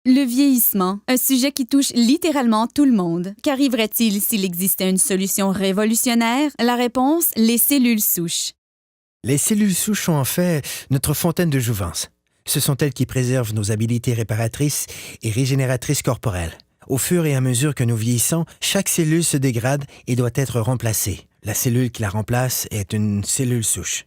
Le vieillissement, un sujet qui touche littéralement tout le monde. Qu'arriverait-il s'il existait une solution révolutionnaire? La réponse, les cellules souches. Les cellules souches sont en fait notre fontaine de jouvence. Ce sont elles qui préservent nos habiletés réparatrices et régénératrices corporelles. Au fur et à mesure que nous vieillissons, chaque cellule se dégrade et doit être remplacée. La cellule qui la remplace est une cellule souche.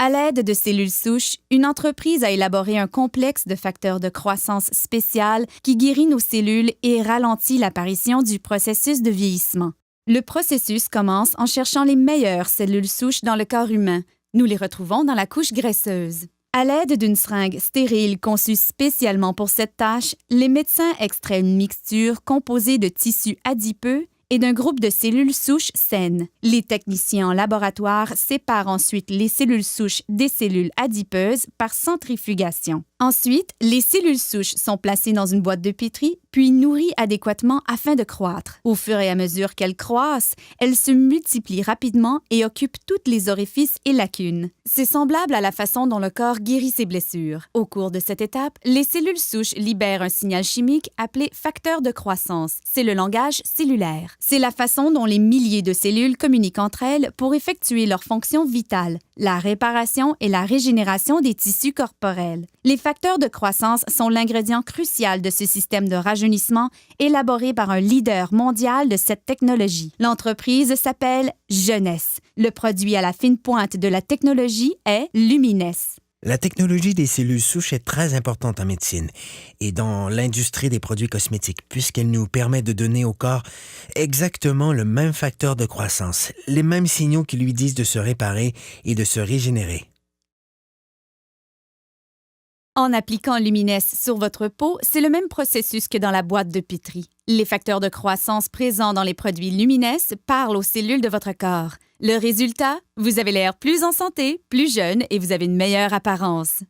À l'aide de cellules souches, une entreprise a élaboré un complexe de facteurs de croissance spécial qui guérit nos cellules et ralentit l'apparition du processus de vieillissement. Le processus commence en cherchant les meilleures cellules souches dans le corps humain. Nous les retrouvons dans la couche graisseuse. À l'aide d'une seringue stérile conçue spécialement pour cette tâche, les médecins extraient une mixture composée de tissus adipeux et d'un groupe de cellules souches saines. Les techniciens en laboratoire séparent ensuite les cellules souches des cellules adipeuses par centrifugation. Ensuite, les cellules souches sont placées dans une boîte de pétri, puis nourries adéquatement afin de croître. Au fur et à mesure qu'elles croissent, elles se multiplient rapidement et occupent toutes les orifices et lacunes. C'est semblable à la façon dont le corps guérit ses blessures. Au cours de cette étape, les cellules souches libèrent un signal chimique appelé facteur de croissance. C'est le langage cellulaire. C'est la façon dont les milliers de cellules communiquent entre elles pour effectuer leurs fonctions vitales, la réparation et la régénération des tissus corporels. Les facteurs de croissance sont l'ingrédient crucial de ce système de rajeunissement élaboré par un leader mondial de cette technologie. L'entreprise s'appelle Jeunesse. Le produit à la fine pointe de la technologie est Lumines. La technologie des cellules souches est très importante en médecine et dans l'industrie des produits cosmétiques puisqu'elle nous permet de donner au corps exactement le même facteur de croissance, les mêmes signaux qui lui disent de se réparer et de se régénérer. En appliquant Lumines sur votre peau, c'est le même processus que dans la boîte de pétri. Les facteurs de croissance présents dans les produits Lumines parlent aux cellules de votre corps. Le résultat, vous avez l'air plus en santé, plus jeune et vous avez une meilleure apparence.